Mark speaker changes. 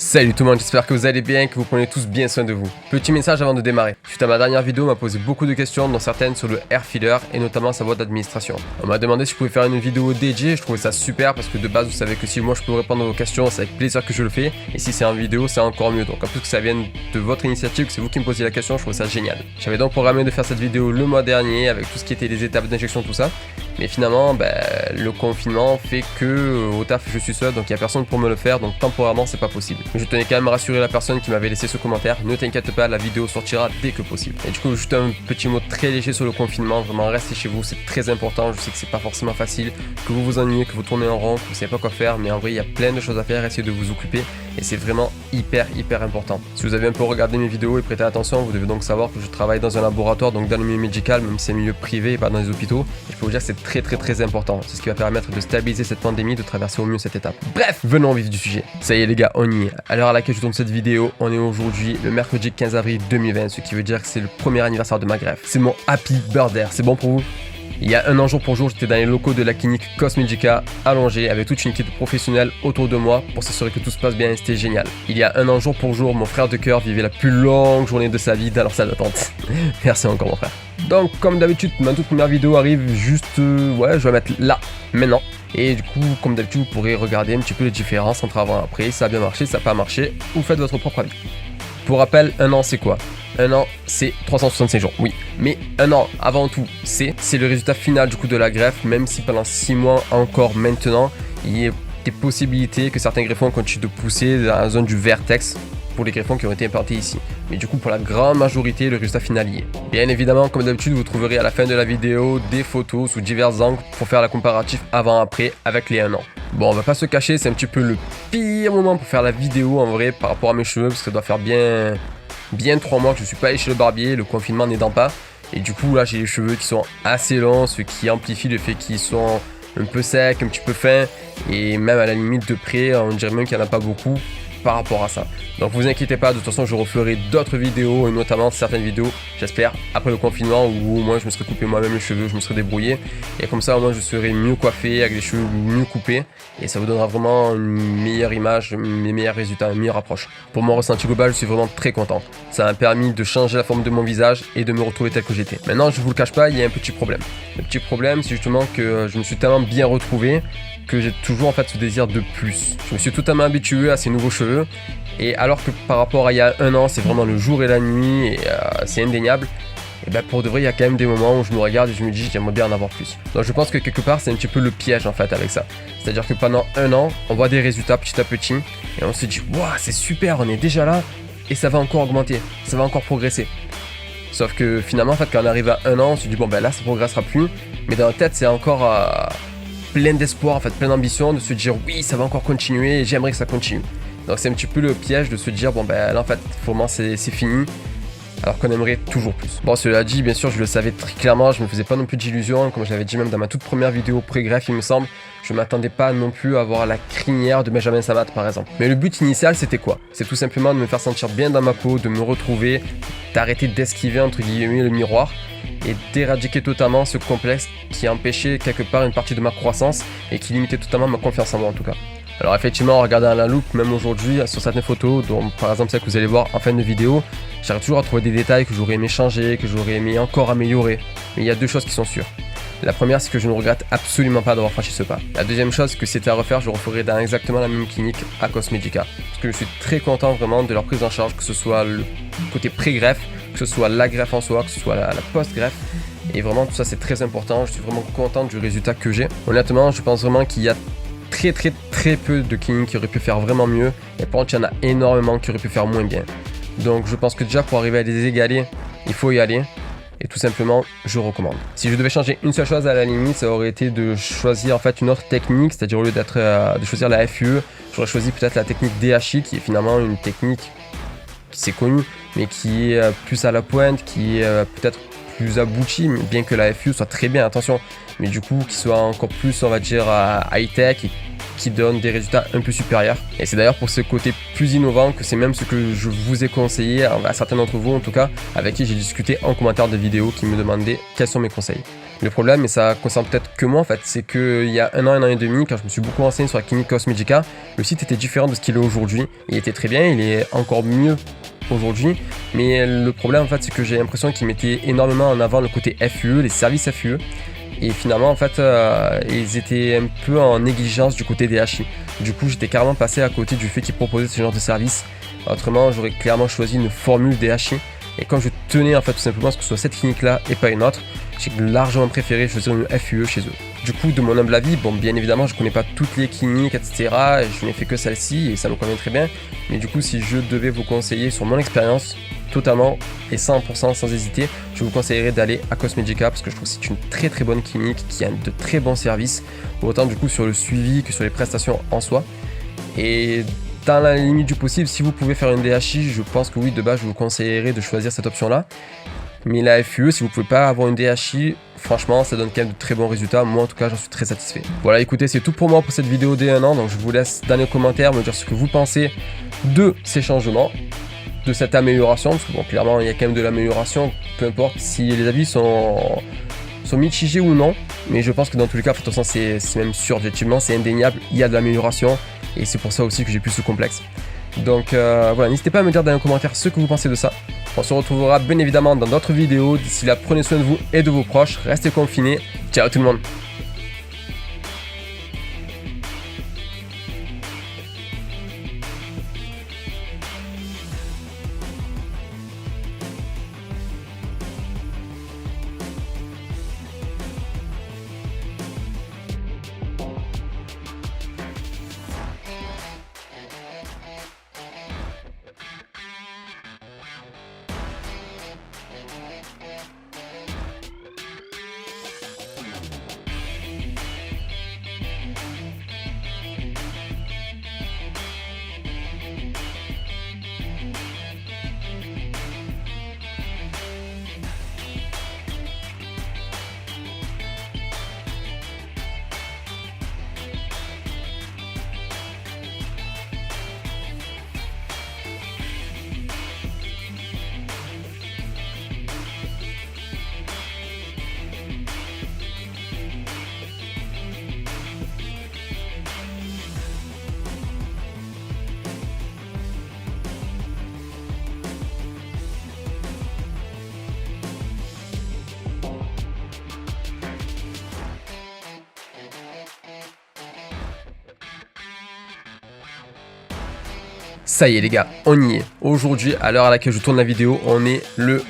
Speaker 1: Salut tout le monde, j'espère que vous allez bien et que vous prenez tous bien soin de vous. Petit message avant de démarrer. Suite à ma dernière vidéo, on m'a posé beaucoup de questions, dont certaines sur le air filler et notamment sa boîte d'administration. On m'a demandé si je pouvais faire une vidéo dédiée, je trouvais ça super parce que de base vous savez que si moi je peux répondre à vos questions, c'est avec plaisir que je le fais. Et si c'est en vidéo, c'est encore mieux. Donc en plus que ça vienne de votre initiative, que c'est vous qui me posiez la question, je trouve ça génial. J'avais donc programmé de faire cette vidéo le mois dernier avec tout ce qui était les étapes d'injection, tout ça. Mais finalement, le confinement fait que au taf je suis seul, donc il n'y a personne pour me le faire, donc temporairement c'est pas possible. Mais je tenais quand même à rassurer la personne qui m'avait laissé ce commentaire, ne t'inquiète pas, la vidéo sortira dès que possible. Et du coup, juste un petit mot très léger sur le confinement, vraiment restez chez vous, c'est très important, je sais que c'est pas forcément facile, que vous vous ennuyez, que vous tournez en rond, que vous savez pas quoi faire, mais en vrai il y a plein de choses à faire, essayez de vous occuper, et c'est vraiment hyper important. Si vous avez un peu regardé mes vidéos et prêté attention, vous devez donc savoir que je travaille dans un laboratoire, donc dans le milieu médical, même si c'est un milieu privé et pas dans les hôpitaux, et je peux vous dire que c'est très important, c'est ce qui va permettre de stabiliser cette pandémie, de traverser au mieux cette étape. Bref, venons au vif du sujet. Ça y est les gars, on y est. À l'heure à laquelle je tourne cette vidéo, on est aujourd'hui le mercredi 15 avril 2020, ce qui veut dire que c'est le premier anniversaire de ma greffe. C'est mon happy birthday, c'est bon pour vous? Il y a un an jour pour jour, j'étais dans les locaux de la clinique Cosmedica, allongé, avec toute une équipe professionnelle autour de moi pour s'assurer que tout se passe bien et c'était génial. Il y a un an jour pour jour, mon frère de cœur vivait la plus longue journée de sa vie dans leur salle d'attente. Merci encore mon frère. Donc comme d'habitude, ma toute première vidéo arrive juste, je vais la mettre là, maintenant. Et du coup, comme d'habitude, vous pourrez regarder un petit peu les différences entre avant et après, ça a bien marché, ça n'a pas marché, vous faites votre propre avis. Pour rappel, un an c'est quoi? Un an c'est 365 jours, oui. Mais un an avant tout, c'est le résultat final du coup de la greffe, même si pendant 6 mois encore maintenant, il y a des possibilités que certains greffons continuent de pousser dans la zone du vertex pour les greffons qui ont été implantés ici. Mais du coup, pour la grande majorité, le résultat final y est. Bien évidemment, comme d'habitude, vous trouverez à la fin de la vidéo des photos sous divers angles pour faire la comparatif avant-après avec les 1 an. Bon, on va pas se cacher, c'est un petit peu le pire moment pour faire la vidéo en vrai par rapport à mes cheveux, parce que ça doit faire bien 3 mois que je suis pas allé chez le barbier, le confinement n'aidant pas. Et du coup, là, j'ai les cheveux qui sont assez longs, ce qui amplifie le fait qu'ils sont un peu secs, un petit peu fins, et même à la limite de près, on dirait même qu'il n'y en a pas beaucoup par rapport à ça. Donc vous inquiétez pas, de toute façon je referai d'autres vidéos et notamment certaines vidéos, j'espère, après le confinement où au moins je me serais coupé moi-même les cheveux, je me serais débrouillé et comme ça au moins je serai mieux coiffé avec les cheveux mieux coupés et ça vous donnera vraiment une meilleure image, les meilleurs résultats, une meilleure approche. Pour mon ressenti global, je suis vraiment très content. Ça m'a permis de changer la forme de mon visage et de me retrouver tel que j'étais. Maintenant, je vous le cache pas, il y a un petit problème. Le petit problème, c'est justement que je me suis tellement bien retrouvé que j'ai toujours en fait ce désir de plus. Je me suis totalement habitué à ces nouveaux cheveux et alors que par rapport à il y a 1 an, c'est vraiment le jour et la nuit et c'est indéniable. Et pour de vrai, il y a quand même des moments où je me regarde et je me dis j'aimerais bien en avoir plus. Donc je pense que quelque part c'est un petit peu le piège en fait avec ça. C'est-à-dire que pendant 1 an, on voit des résultats petit à petit et on se dit waouh, c'est super, on est déjà là et ça va encore augmenter, ça va encore progresser. Sauf que finalement en fait quand on arrive à 1 an, on se dit bon là ça progressera plus, mais dans la tête c'est encore plein d'espoir, en fait plein d'ambition de se dire oui ça va encore continuer et j'aimerais que ça continue. Donc c'est un petit peu le piège de se dire là en fait vraiment c'est fini. Alors qu'on aimerait toujours plus. Bon, cela dit, bien sûr, je le savais très clairement, je me faisais pas non plus d'illusions, comme je l'avais dit même dans ma toute première vidéo pré-greffe, il me semble, je m'attendais pas non plus à avoir la crinière de Benjamin Savard par exemple. Mais le but initial, c'était quoi? C'est tout simplement de me faire sentir bien dans ma peau, de me retrouver, d'arrêter d'esquiver entre guillemets le miroir et d'éradiquer totalement ce complexe qui empêchait quelque part une partie de ma croissance et qui limitait totalement ma confiance en moi en tout cas. Alors effectivement, en regardant à la loupe, même aujourd'hui, sur certaines photos, dont par exemple celle que vous allez voir en fin de vidéo, j'arrive toujours à trouver des détails que j'aurais aimé changer, que j'aurais aimé encore améliorer. Mais il y a 2 choses qui sont sûres. La première, c'est que je ne regrette absolument pas d'avoir franchi ce pas. La deuxième chose, c'est que si c'était à refaire, je referais dans exactement la même clinique à Cosmedica. Parce que je suis très content vraiment de leur prise en charge, que ce soit le côté pré-greffe, que ce soit la greffe en soi, que ce soit la post-greffe. Et vraiment tout ça c'est très important, je suis vraiment content du résultat que j'ai. Honnêtement, je pense vraiment qu'il y a très peu de cliniques qui auraient pu faire vraiment mieux et par contre il y en a énormément qui auraient pu faire moins bien. Donc je pense que déjà pour arriver à les égaler, il faut y aller et tout simplement je recommande. Si je devais changer une seule chose à la limite, ça aurait été de choisir en fait une autre technique, c'est-à-dire au lieu de choisir la FUE, j'aurais choisi peut-être la technique DHI qui est finalement une technique qui c'est connu mais qui est plus à la pointe, qui est peut-être plus aboutie, bien que la FUE soit très bien, attention, mais du coup qui soit encore plus on va dire high-tech et qui donne des résultats un peu supérieurs. Et c'est d'ailleurs pour ce côté plus innovant que c'est même ce que je vous ai conseillé à certains d'entre vous en tout cas, avec qui j'ai discuté en commentaire de vidéo qui me demandaient quels sont mes conseils. Le problème, et ça concerne peut-être que moi en fait, c'est qu'il y a un an et demi, quand je me suis beaucoup renseigné sur la clinique Cosmedica, le site était différent de ce qu'il est aujourd'hui. Il était très bien, il est encore mieux aujourd'hui, mais le problème en fait c'est que j'ai l'impression qu'ils mettaient énormément en avant le côté FUE, les services FUE, et finalement en fait ils étaient un peu en négligence du côté des HI. Du coup j'étais carrément passé à côté du fait qu'ils proposaient ce genre de service. Autrement j'aurais clairement choisi une formule des HI, et comme je tenais en fait tout simplement à ce que ce soit cette clinique là et pas une autre, j'ai largement préféré choisir une FUE chez eux. Du coup, de mon humble avis, bon, bien évidemment, je connais pas toutes les cliniques, etc. Et je n'ai fait que celle-ci et ça me convient très bien. Mais du coup, si je devais vous conseiller sur mon expérience, totalement et 100% sans hésiter, je vous conseillerais d'aller à Cosmedica parce que je trouve que c'est une très très bonne clinique qui a de très bons services, autant du coup sur le suivi que sur les prestations en soi. Et dans la limite du possible, si vous pouvez faire une DHI, je pense que oui, de base, je vous conseillerais de choisir cette option-là. Mais la FUE, si vous pouvez pas avoir une DHI, franchement, ça donne quand même de très bons résultats. Moi, en tout cas, j'en suis très satisfait. Voilà, écoutez, c'est tout pour moi pour cette vidéo D1 an. Donc, je vous laisse dans les commentaires me dire ce que vous pensez de ces changements, de cette amélioration. Parce que, bon, clairement, il y a quand même de l'amélioration. Peu importe si les avis sont mitigés ou non. Mais je pense que dans tous les cas, de toute façon, c'est même sûr. Objectivement, c'est indéniable. Il y a de l'amélioration. Et c'est pour ça aussi que j'ai plus ce complexe. Donc, voilà, n'hésitez pas à me dire dans les commentaires ce que vous pensez de ça. On se retrouvera bien évidemment dans d'autres vidéos. D'ici là, prenez soin de vous et de vos proches. Restez confinés. Ciao tout le monde. Ça y est les gars, on y est. Aujourd'hui, à l'heure à laquelle je tourne la vidéo, on est le